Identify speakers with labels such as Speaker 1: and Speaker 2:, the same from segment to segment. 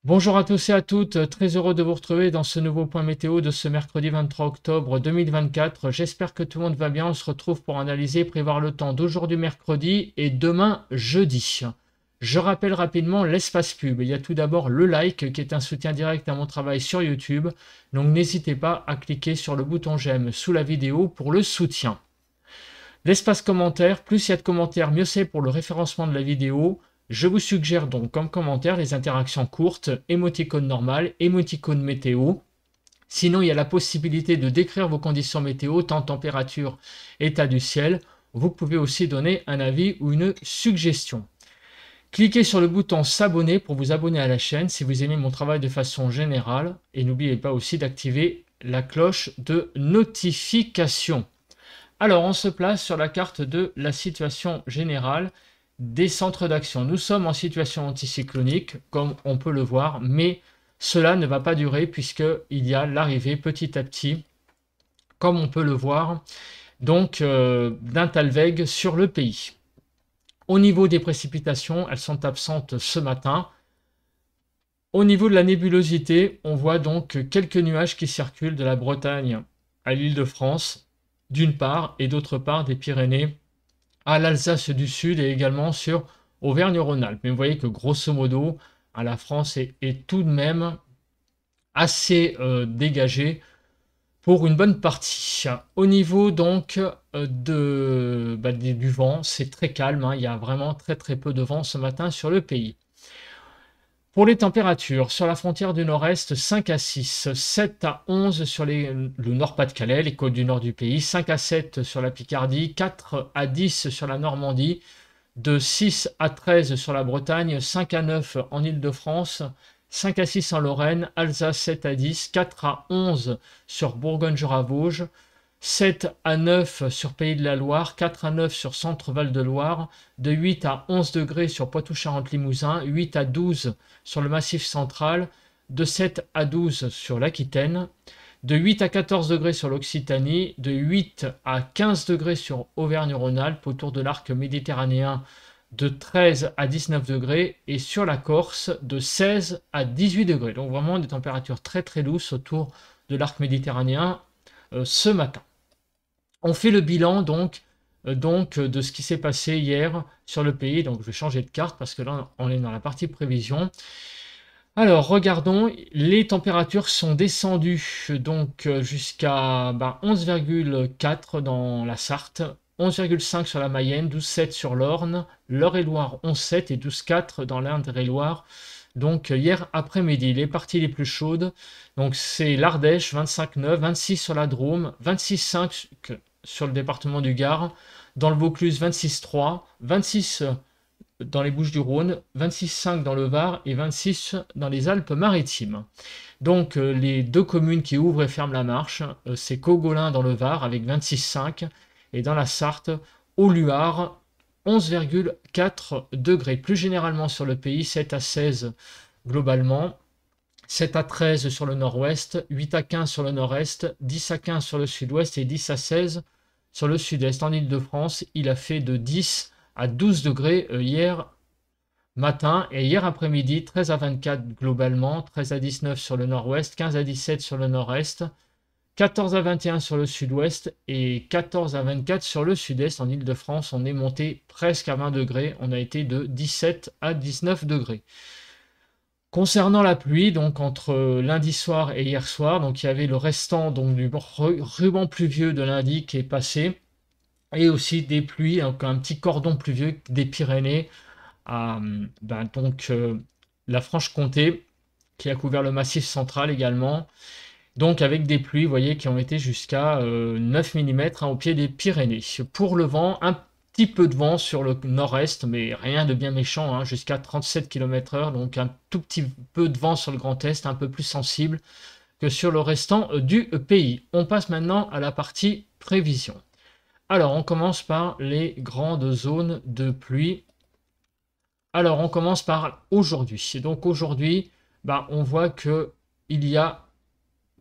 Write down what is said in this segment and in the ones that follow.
Speaker 1: Bonjour à tous et à toutes, très heureux de vous retrouver dans ce nouveau point météo de ce mercredi 23 octobre 2024. J'espère que tout le monde va bien. On se retrouve pour analyser et prévoir le temps d'aujourd'hui mercredi et demain jeudi. Je rappelle rapidement l'espace pub. Il y a tout d'abord le like qui est un soutien direct à mon travail sur YouTube. Donc n'hésitez pas à cliquer sur le bouton j'aime sous la vidéo pour le soutien. L'espace commentaire, plus il y a de commentaires, mieux c'est pour le référencement de la vidéo. Je vous suggère donc comme commentaire les interactions courtes, émoticône normal, émoticône météo. Sinon, il y a la possibilité de décrire vos conditions météo, temps, température, état du ciel. Vous pouvez aussi donner un avis ou une suggestion. Cliquez sur le bouton s'abonner pour vous abonner à la chaîne si vous aimez mon travail de façon générale. Et n'oubliez pas aussi d'activer la cloche de notification. Alors, on se place sur la carte de la situation générale des centres d'action. Nous sommes en situation anticyclonique, comme on peut le voir, mais cela ne va pas durer puisqu'il y a l'arrivée petit à petit, comme on peut le voir, donc d'un Talweg sur le pays. Au niveau des précipitations, elles sont absentes ce matin. Au niveau de la nébulosité, on voit donc quelques nuages qui circulent de la Bretagne à l'Île-de-France, d'une part, et d'autre part des Pyrénées à l'Alsace du Sud et également sur Auvergne-Rhône-Alpes. Mais vous voyez que grosso modo, la France est tout de même assez dégagée pour une bonne partie. Au niveau donc du vent, c'est très calme, hein. Il y a vraiment très peu de vent ce matin sur le pays. Pour les températures, sur la frontière du nord-est, 5 à 6, 7 à 11 sur le Nord-Pas-de-Calais, les côtes du nord du pays, 5 à 7 sur la Picardie, 4 à 10 sur la Normandie, de 6 à 13 sur la Bretagne, 5 à 9 en Île-de-France, 5 à 6 en Lorraine, Alsace 7 à 10, 4 à 11 sur Bourgogne-Jura-Vosges, 7 à 9 sur Pays de la Loire, 4 à 9 sur Centre-Val de Loire, de 8 à 11 degrés sur Poitou-Charentes-Limousin, 8 à 12 sur le Massif central, de 7 à 12 sur l'Aquitaine, de 8 à 14 degrés sur l'Occitanie, de 8 à 15 degrés sur Auvergne-Rhône-Alpes autour de l'arc méditerranéen, de 13 à 19 degrés et sur la Corse de 16 à 18 degrés. Donc vraiment des températures très douces autour de l'arc méditerranéen ce matin. On fait le bilan donc de ce qui s'est passé hier sur le pays. Donc je vais changer de carte parce que là on est dans la partie prévision. Alors regardons, les températures sont descendues donc jusqu'à 11,4 dans la Sarthe, 11,5 sur la Mayenne, 12,7 sur l'Orne, l'Eure-et-Loire 11,7 et 12,4 dans l'Indre-et-Loire. Donc hier après-midi, les parties les plus chaudes, donc c'est l'Ardèche 25,9, 26 sur la Drôme, 26,5 sur le département du Gard, dans le Vaucluse 26,3, 26 dans les Bouches-du-Rhône, 26,5 dans le Var et 26 dans les Alpes-Maritimes. Donc les deux communes qui ouvrent et ferment la marche, c'est Cogolin dans le Var avec 26,5 et dans la Sarthe, au Luard, 11,4 degrés. Plus généralement sur le pays, 7 à 16 globalement, 7 à 13 sur le nord-ouest, 8 à 15 sur le nord-est, 10 à 15 sur le sud-ouest et 10 à 16 sur le sud-est. En Île-de-France, il a fait de 10 à 12 degrés hier matin et hier après-midi, 13 à 24 globalement, 13 à 19 sur le nord-ouest, 15 à 17 sur le nord-est, 14 à 21 sur le sud-ouest et 14 à 24 sur le sud-est. En Île-de-France, on est monté presque à 20 degrés. On a été de 17 à 19 degrés. Concernant la pluie, donc entre lundi soir et hier soir, donc il y avait le restant donc, du ruban pluvieux de lundi qui est passé, et aussi des pluies, donc un petit cordon pluvieux des Pyrénées à la Franche-Comté, qui a couvert le Massif central également. Donc avec des pluies, vous voyez, qui ont été jusqu'à 9 mm au pied des Pyrénées. Pour le vent, un petit peu de vent sur le nord-est, mais rien de bien méchant, hein, jusqu'à 37 km/h, donc un tout petit peu de vent sur le Grand Est, un peu plus sensible que sur le restant du pays. On passe maintenant à la partie prévision. Alors, on commence par les grandes zones de pluie. Alors, on commence par aujourd'hui. Donc aujourd'hui, on voit qu'il y a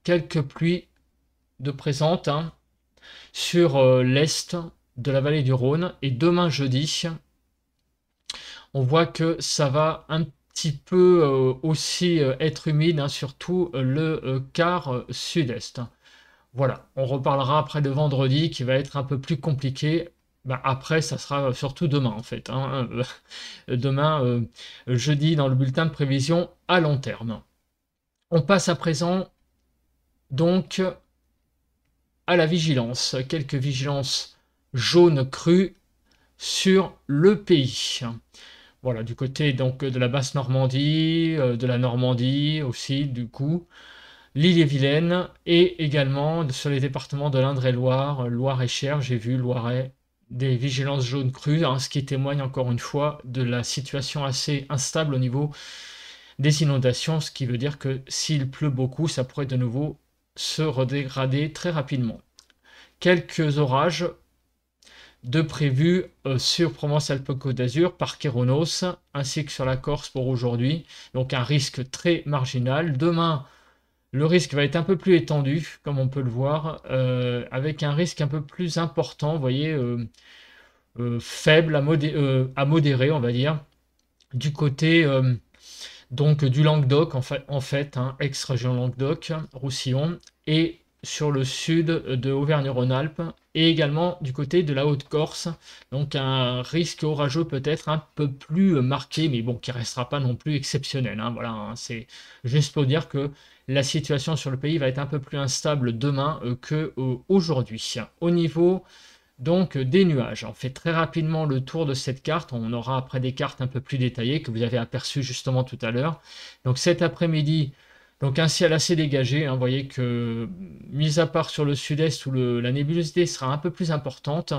Speaker 1: quelques pluies de présentes, hein, sur l'est de la vallée du Rhône. Et demain jeudi, on voit que ça va un petit peu aussi être humide, hein, surtout le quart sud-est. Voilà, on reparlera après de vendredi qui va être un peu plus compliqué. Bah, après, ça sera surtout demain en fait, hein. Demain, jeudi, dans le bulletin de prévision à long terme. On passe à présent donc à la vigilance. Quelques vigilances jaunes crues sur le pays. Voilà, du côté donc de la basse Normandie, de la Normandie aussi, du coup, l'Ille-et-Vilaine, et également sur les départements de l'Indre-et-Loire, Loire-et-Cher, j'ai vu Loiret, des vigilances jaunes crues, hein, ce qui témoigne encore une fois de la situation assez instable au niveau des inondations, ce qui veut dire que s'il pleut beaucoup, ça pourrait de nouveau se redégrader très rapidement. Quelques orages de prévus sur Provence-Alpes-Côte d'Azur par Kéronos, ainsi que sur la Corse pour aujourd'hui. Donc un risque très marginal. Demain, le risque va être un peu plus étendu, comme on peut le voir, avec un risque un peu plus important, vous voyez, faible à modéré, on va dire, du côté donc du Languedoc, en fait, hein, ex-région Languedoc, Roussillon, et sur le sud de Auvergne-Rhône-Alpes, et également du côté de la Haute-Corse, donc un risque orageux peut-être un peu plus marqué, mais bon, qui restera pas non plus exceptionnel, hein, voilà, hein, c'est juste pour dire que la situation sur le pays va être un peu plus instable demain que aujourd'hui. Au niveau donc des nuages. On fait très rapidement le tour de cette carte. On aura après des cartes un peu plus détaillées que vous avez aperçues justement tout à l'heure. Donc cet après-midi, donc un ciel assez dégagé, hein. Vous voyez que, mis à part sur le sud-est où la nébulosité sera un peu plus importante,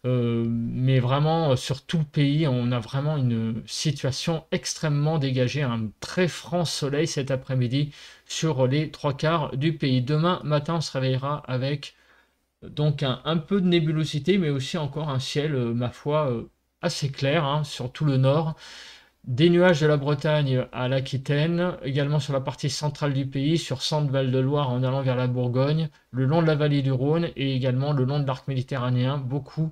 Speaker 1: mais vraiment sur tout le pays, on a vraiment une situation extrêmement dégagée, un très franc soleil cet après-midi sur les trois quarts du pays. Demain matin, on se réveillera avec donc un peu de nébulosité, mais aussi encore un ciel, ma foi, assez clair, hein, sur tout le nord. Des nuages de la Bretagne à l'Aquitaine, également sur la partie centrale du pays, sur Centre-Val de Loire en allant vers la Bourgogne, le long de la vallée du Rhône et également le long de l'arc méditerranéen, beaucoup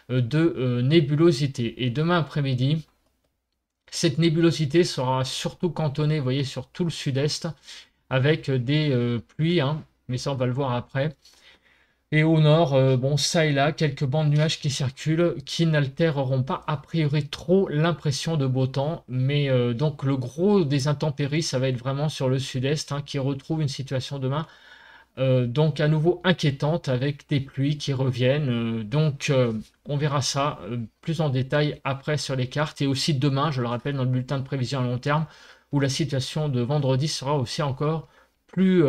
Speaker 1: de nébulosité. Et demain après-midi, cette nébulosité sera surtout cantonnée, vous voyez, sur tout le sud-est, avec des pluies, hein, mais ça on va le voir après. Et au nord, bon, ça et là, quelques bancs de nuages qui circulent, qui n'altéreront pas a priori trop l'impression de beau temps. Mais donc le gros des intempéries, ça va être vraiment sur le sud-est, hein, qui retrouve une situation demain donc à nouveau inquiétante avec des pluies qui reviennent. Donc on verra ça plus en détail après sur les cartes. Et aussi demain, je le rappelle, dans le bulletin de prévision à long terme, où la situation de vendredi sera aussi encore plus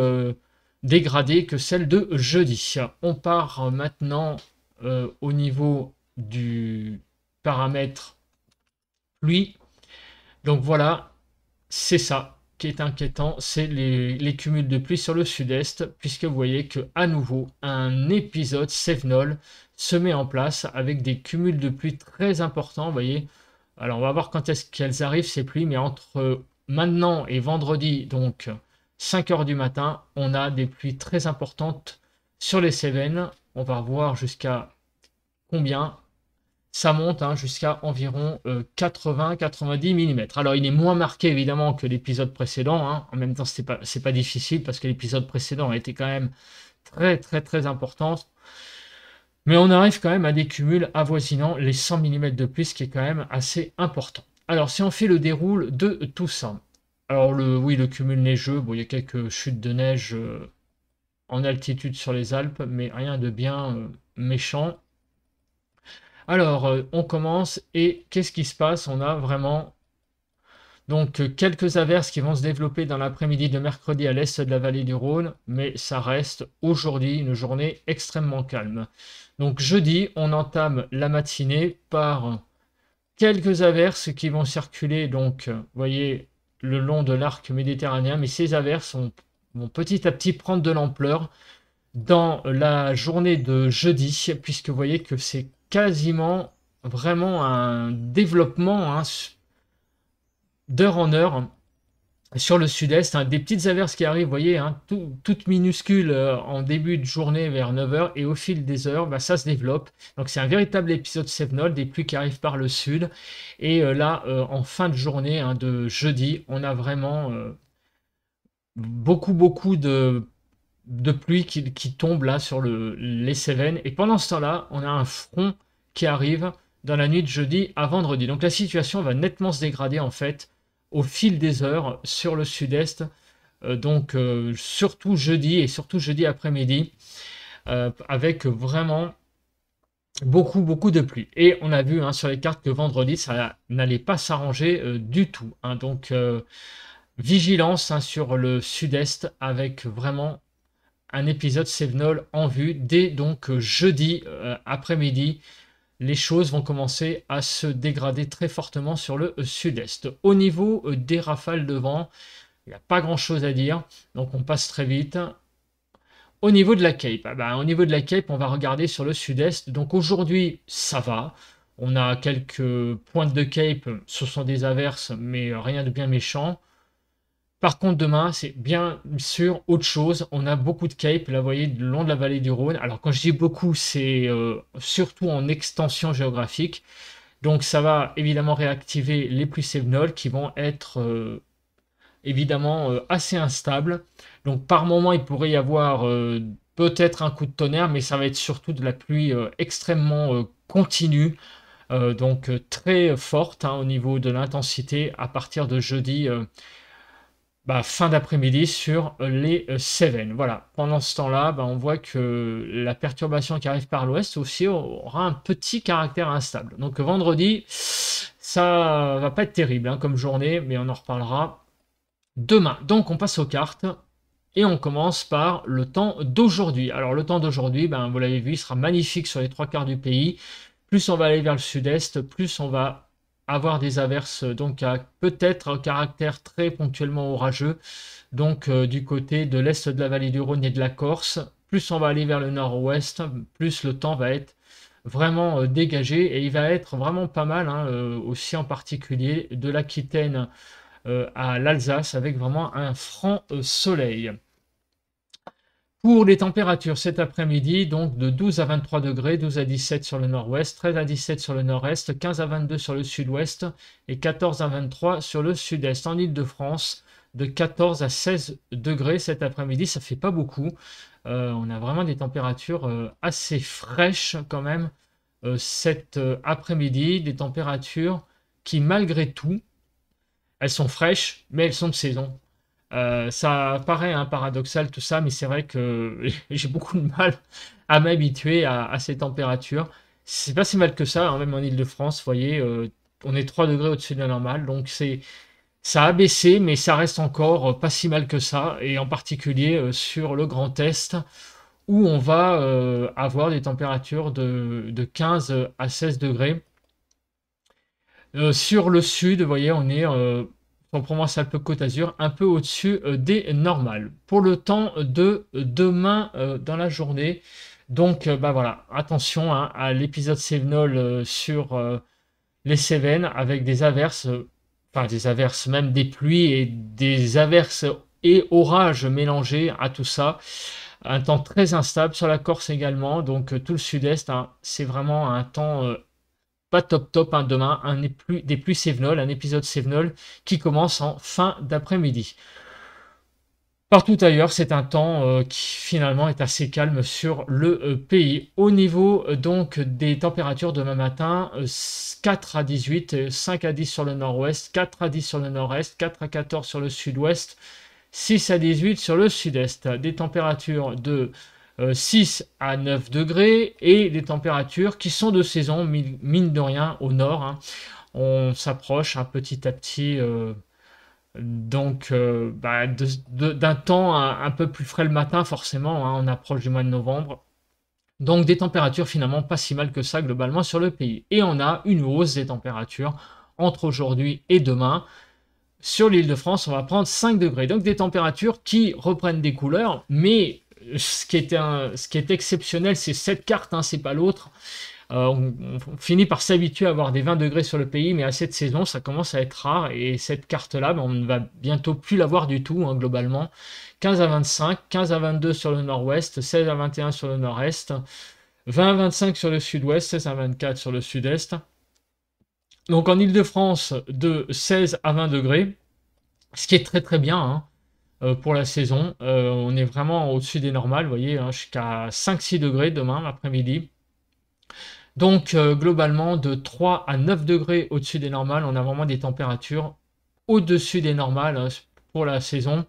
Speaker 1: dégradée que celle de jeudi. On part maintenant au niveau du paramètre pluie. Donc voilà, c'est ça qui est inquiétant, c'est les cumuls de pluie sur le sud-est, puisque vous voyez que à nouveau un épisode Cévenol se met en place avec des cumuls de pluie très importants. Vous voyez, alors on va voir quand est-ce qu'elles arrivent ces pluies, mais entre maintenant et vendredi, donc 5 heures du matin, on a des pluies très importantes sur les Cévennes. On va voir jusqu'à combien. Ça monte, hein, jusqu'à environ 80-90 mm. Alors il est moins marqué évidemment que l'épisode précédent, hein. En même temps c'est pas difficile parce que l'épisode précédent a été quand même très important. Mais on arrive quand même à des cumuls avoisinant les 100 mm de pluie, ce qui est quand même assez important. Alors si on fait le déroule de tout ça, alors oui, le cumul neigeux, bon, il y a quelques chutes de neige en altitude sur les Alpes, mais rien de bien méchant. Alors, on commence et qu'est-ce qui se passe? On a vraiment donc quelques averses qui vont se développer dans l'après-midi de mercredi à l'est de la vallée du Rhône, mais ça reste aujourd'hui une journée extrêmement calme. Donc jeudi, on entame la matinée par quelques averses qui vont circuler, donc vous voyez, le long de l'arc méditerranéen, mais ces averses vont petit à petit prendre de l'ampleur dans la journée de jeudi, puisque vous voyez que c'est quasiment vraiment un développement, hein, d'heure en heure Sur le sud-est, hein, des petites averses qui arrivent, vous voyez, hein, toutes minuscules en début de journée vers 9 heures, et au fil des heures, bah, ça se développe. Donc c'est un véritable épisode Sevenol, des pluies qui arrivent par le sud. Et là, en fin de journée, hein, de jeudi, on a vraiment beaucoup de pluie qui tombe là sur les Cévennes. Et pendant ce temps-là, on a un front qui arrive dans la nuit de jeudi à vendredi. Donc la situation va nettement se dégrader en fait au fil des heures sur le sud-est. Donc surtout jeudi et surtout jeudi après-midi, avec vraiment beaucoup de pluie. Et on a vu, hein, sur les cartes que vendredi, ça n'allait pas s'arranger du tout, hein. Donc vigilance, hein, sur le sud-est avec vraiment un épisode Sevenol en vue dès donc jeudi après-midi. Les choses vont commencer à se dégrader très fortement sur le sud-est. Au niveau des rafales de vent, il n'y a pas grand-chose à dire, donc on passe très vite. Au niveau de la Cape, au niveau de la Cape, on va regarder sur le sud-est. Donc aujourd'hui, ça va. On a quelques pointes de Cape, ce sont des averses, mais rien de bien méchant. Par contre, demain, c'est bien sûr autre chose. On a beaucoup de Cape, là, vous voyez, le long de la vallée du Rhône. Alors, quand je dis beaucoup, c'est surtout en extension géographique. Donc, ça va évidemment réactiver les pluies sévenoles qui vont être évidemment assez instables. Donc, par moment, il pourrait y avoir peut-être un coup de tonnerre, mais ça va être surtout de la pluie extrêmement continue. Donc, très forte, hein, au niveau de l'intensité à partir de jeudi. Fin d'après-midi sur les Cévennes. Voilà. Pendant ce temps-là, on voit que la perturbation qui arrive par l'ouest aussi aura un petit caractère instable. Donc vendredi, ça va pas être terrible, hein, comme journée, mais on en reparlera demain. Donc on passe aux cartes et on commence par le temps d'aujourd'hui. Alors le temps d'aujourd'hui, vous l'avez vu, il sera magnifique sur les trois quarts du pays. Plus on va aller vers le sud-est, plus on va avoir des averses, donc à peut-être un caractère très ponctuellement orageux, donc du côté de l'est de la vallée du Rhône et de la Corse. Plus on va aller vers le nord-ouest, plus le temps va être vraiment dégagé, et il va être vraiment pas mal, hein, aussi en particulier de l'Aquitaine à l'Alsace, avec vraiment un franc soleil. Pour les températures cet après-midi, donc de 12 à 23 degrés, 12 à 17 sur le nord-ouest, 13 à 17 sur le nord-est, 15 à 22 sur le sud-ouest et 14 à 23 sur le sud-est. En Île-de-France, de 14 à 16 degrés cet après-midi, ça fait pas beaucoup. On a vraiment des températures assez fraîches quand même cet après-midi, des températures qui malgré tout, elles sont fraîches, mais elles sont de saison. Ça paraît paradoxal tout ça, mais c'est vrai que j'ai beaucoup de mal à m'habituer à ces températures. C'est pas si mal que ça, hein, même en Île-de-France, vous voyez, on est 3 degrés au-dessus de la normale, donc ça a baissé, mais ça reste encore pas si mal que ça, et en particulier sur le Grand Est, où on va avoir des températures de 15 à 16 degrés. Sur le sud, vous voyez, on est en Provence-Alpes-Côte d'Azur, un peu au-dessus des normales. Pour le temps de demain dans la journée, donc voilà, attention, hein, à l'épisode Sevenol sur les Cévennes, avec des averses, enfin des averses, même des pluies et des averses et orages mélangés à tout ça. Un temps très instable sur la Corse également, donc tout le sud-est, hein, c'est vraiment un temps pas top, hein, demain, des pluies Sevenol, un épisode Sevenol qui commence en fin d'après-midi. Partout ailleurs, c'est un temps qui finalement est assez calme sur le pays. Au niveau donc des températures demain matin, 4 à 18, 5 à 10 sur le nord-ouest, 4 à 10 sur le nord-est, 4 à 14 sur le sud-ouest, 6 à 18 sur le sud-est. Des températures de 6 à 9 degrés et des températures qui sont de saison, mine de rien, au nord, hein. On s'approche petit à petit d'un temps un peu plus frais le matin, forcément, hein, on approche du mois de novembre. Donc des températures finalement pas si mal que ça globalement sur le pays. Et on a une hausse des températures entre aujourd'hui et demain. Sur l'île de France, on va prendre 5 degrés. Donc des températures qui reprennent des couleurs, mais ce qui est exceptionnel, c'est cette carte, hein, c'est pas l'autre. On finit par s'habituer à avoir des 20 degrés sur le pays, mais à cette saison, ça commence à être rare. Et cette carte-là, on ne va bientôt plus l'avoir du tout, hein, globalement. 15 à 25, 15 à 22 sur le nord-ouest, 16 à 21 sur le nord-est, 20 à 25 sur le sud-ouest, 16 à 24 sur le sud-est. Donc en Île-de-France, de 16 à 20 degrés, ce qui est très très bien, hein, pour la saison. On est vraiment au-dessus des normales, vous voyez, hein, jusqu'à 5-6 degrés demain après-midi. Donc globalement, de 3 à 9 degrés au-dessus des normales, on a vraiment des températures au-dessus des normales, hein, pour la saison.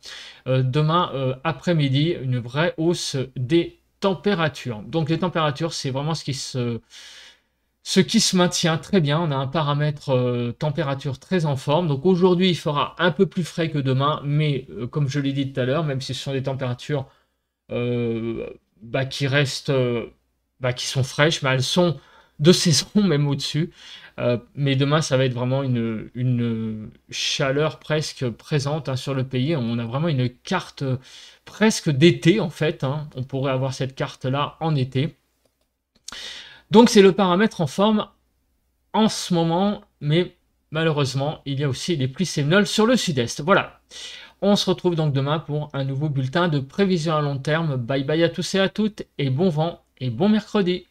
Speaker 1: Demain après-midi, une vraie hausse des températures. Donc les températures, c'est vraiment ce qui se maintient très bien. On a un paramètre température très en forme. Donc aujourd'hui, il fera un peu plus frais que demain, mais comme je l'ai dit tout à l'heure, même si ce sont des températures qui restent, qui sont fraîches, mais elles sont de saison, même au-dessus. Mais demain, ça va être vraiment une chaleur presque présente, hein, sur le pays. On a vraiment une carte presque d'été, en fait, hein. On pourrait avoir cette carte-là en été. Donc c'est le paramètre en forme en ce moment, mais malheureusement, il y a aussi des pluies sévenoles sur le sud-est. Voilà. On se retrouve donc demain pour un nouveau bulletin de prévision à long terme. Bye bye à tous et à toutes, et bon vent et bon mercredi.